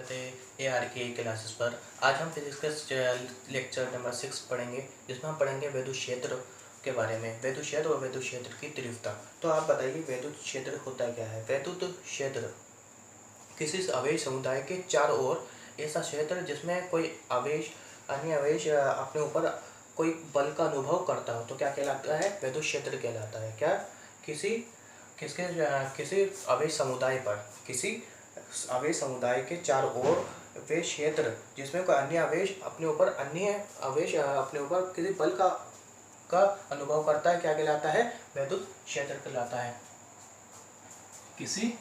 स्वागत है ARK classes पर। आज हम फिजिक्स का लेक्चर नंबर 6 पढ़ेंगे, जिसमें हम पढ़ेंगे विद्युत क्षेत्र के बारे में। विद्युत क्षेत्र और विद्युत क्षेत्र की तीव्रता। तो आप बताइए विद्युत क्षेत्र होता क्या है। विद्युत क्षेत्र किसी आवेश समुदाय के चारों ओर ऐसा क्षेत्र जिसमें कोई आवेश अन्य आवेश अपने ऊपर कोई बल का अनुभव करता हो तो क्या कहलाता है, विद्युत क्षेत्र कहलाता है। क्या किसी आवेश समुदाय पर, किसी आवेश समुदाय के चारों ओर वे क्षेत्र जिसमें कोई अन्य आवेश अपने ऊपर किसी बल का अनुभव करता है, क्या कहलाता है, विद्युत क्षेत्र कहलाता है। किसी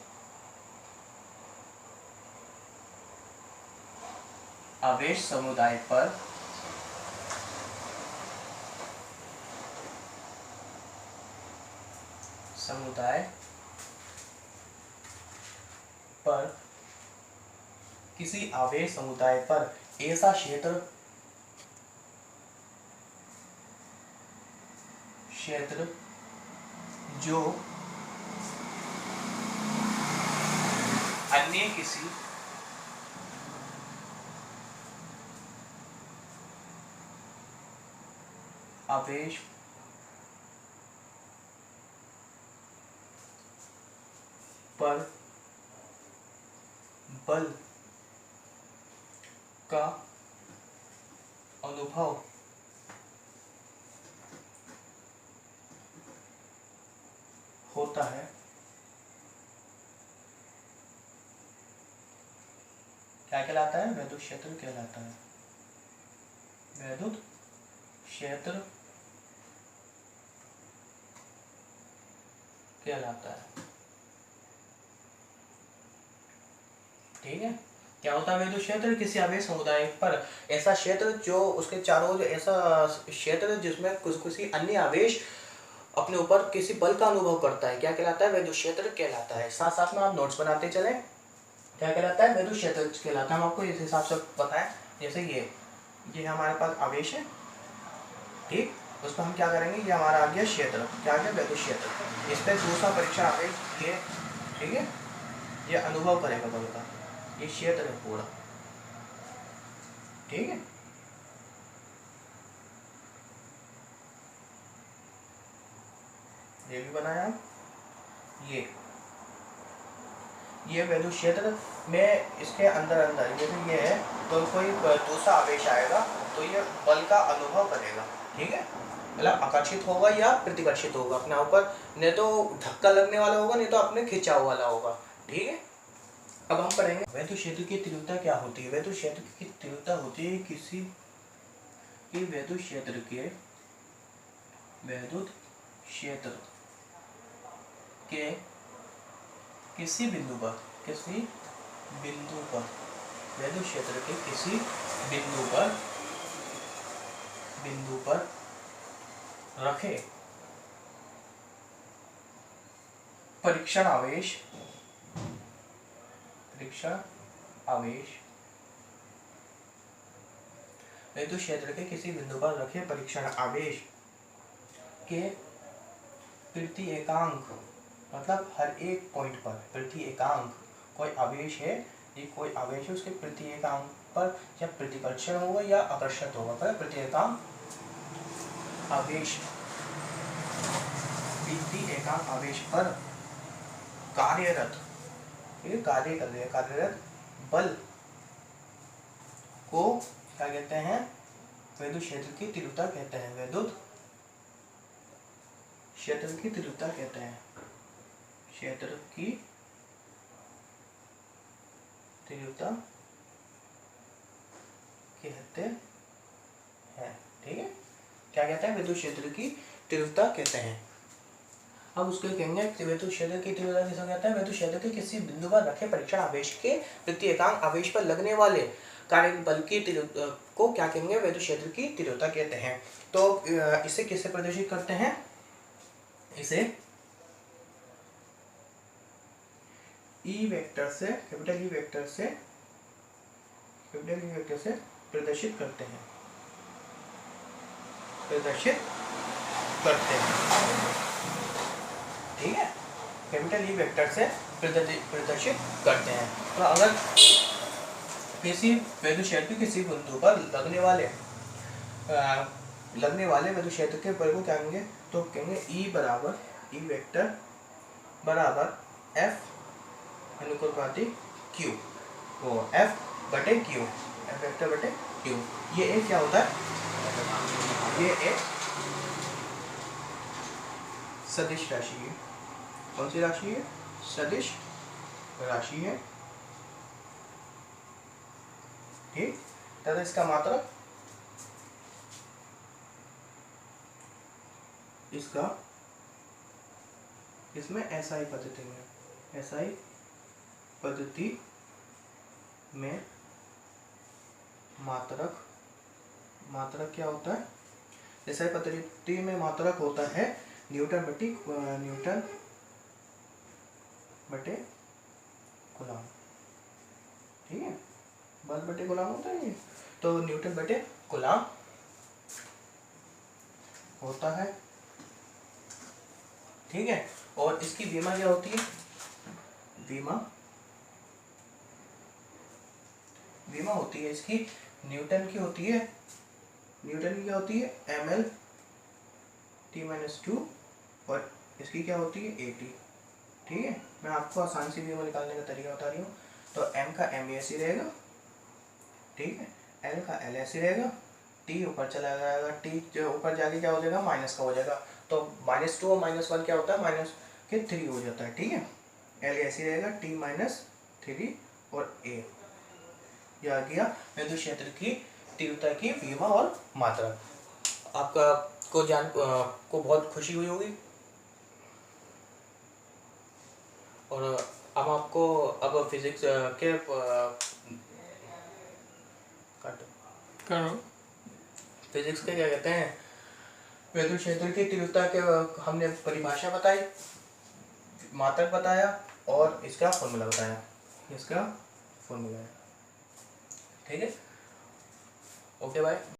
आवेश समुदाय पर किसी आवेश समुदाय पर ऐसा क्षेत्र जो अन्य किसी आवेश पर बल का अनुभव होता है, क्या कहलाता है, विद्युत क्षेत्र कहलाता है। विद्युत क्षेत्र कहलाता है। ठीक है। क्या होता है विद्युत क्षेत्र? किसी आवेश समुदाय पर ऐसा क्षेत्र जो उसके चारों ओर ऐसा क्षेत्र जिसमें किसी अन्य आवेश अपने ऊपर किसी बल का अनुभव करता है, क्या कहलाता है, विद्युत क्षेत्र कहलाता है। साथ साथ में आप नोट्स बनाते चले। क्या कहलाता है, विद्युत क्षेत्र कहलाता है। हम आपको इस हिसाब से बताएं, जैसे ये हमारे पास आवेश है, ठीक, उसको हम क्या करेंगे, ये हमारा आ गया क्षेत्र, क्या आ गया, विद्युत क्षेत्र। इस पर दूसरा परीक्षण आवेश ये, ठीक है, ये अनुभव करेगा बल का, ये क्षेत्र है पूरा, ठीक है। ये भी बनाया ये विद्युत क्षेत्र में इसके अंदर जैसे ये है तो कोई दूसरा आवेश आएगा तो ये बल का अनुभव करेगा, ठीक है, मतलब आकर्षित होगा या प्रतिकर्षित होगा अपने ऊपर, नहीं तो धक्का लगने वाला होगा, नहीं तो अपने खिंचाव वाला होगा, ठीक है। अब हम पढ़ेंगे विद्युत क्षेत्र की तीव्रता क्या होती है। विद्युत क्षेत्र की तीव्रता होती है किसी की विद्युत क्षेत्र के किसी बिंदु पर विद्युत क्षेत्र के किसी बिंदु पर रखे परीक्षण आवेश विद्युत क्षेत्र के किसी बिंदु पर रखे परीक्षण आवेश के प्रति एकांक, मतलब हर एक पॉइंट पर प्रति एकांक कोई आवेश है, ये कोई आवेश है, उसके प्रति एकांक पर या प्रतिकर्षण होगा या आकर्षित होगा, पर प्रति एकांक आवेश पर कार्यरत बल को क्या कहते हैं, विद्युत क्षेत्र की तीव्रता कहते हैं। विद्युत क्षेत्र की तीव्रता कहते हैं। क्षेत्र की तीव्रता कहते हैं, ठीक है। क्या कहते हैं, विद्युत क्षेत्र की तीव्रता कहते हैं। अब उसके कहेंगे विद्युत क्षेत्र की तीव्रता किसे कहते हैं। विद्युत क्षेत्र के किसी बिंदु पर रखे परीक्षण आवेश के प्रति एकांक आवेश पर लगने वाले कार्य बल की तीव्रता को क्या कहेंगे, विद्युत क्षेत्र की तीव्रता कहते हैं। तो इसे किससे प्रदर्शित करते हैं, इसे ई वेक्टर से, कैपिटल ई वेक्टर से प्रदर्शित करते हैं, ठीक है। कैपिटल ई वेक्टर से प्रदर्शित करते हैं। तो अगर किसी विद्युत क्षेत्र के किसी बिंदु पर लगने वाले विद्युत क्षेत्र के बल को क्या कहेंगे, तो कहेंगे ई बराबर ई वेक्टर बराबर एफ अनुपाती क्यू, वो एफ बटे क्यू, एफ वेक्टर बटे क्यू। ये एक क्या होता है, ये एक सदिश राशि है। कौन सी राशि है, सदिश राशि है, ठीक। तथा इसका मात्रक, इसका इसमें एसआई पद्धति में, एसआई पद्धति में मात्रक, मात्रक क्या होता है, एसआई पद्धति में मात्रक होता है न्यूटन बटे कूलम, ठीक है, बल बटे कूलम होता है ये, तो न्यूटन बटे कूलम होता है, ठीक है। और इसकी विमा क्या होती है, विमा होती है इसकी न्यूटन की होती है, न्यूटन की क्या होती है, ml t-2, और इसकी क्या होती है, at, ठीक है। मैं आपको आसान सी विमा निकालने का तरीका बता रही हूँ। तो m का m ऐसे रहेगा, ठीक है, l का l ऐसे रहेगा, t ऊपर चला जाएगा, t जो ऊपर जाके क्या हो जाएगा, माइनस का हो जाएगा, तो -2 और -1 क्या होता है, -3 हो जाता है, ठीक है। l ऐसे रहेगा, t-3 और a, यह आ गया विद्युत क्षेत्र की तीव्रता की विमा और मात्रा। आपका को बहुत खुशी हुई होगी। और अब आपको अब फिजिक्स के फिजिक्स के क्या कहते हैं, विद्युत क्षेत्र की तीव्रता के हमने परिभाषा बताई, मात्रक बताया और इसका फॉर्मूला बताया, इसका फॉर्मूला है, ठीक है। Okay bye.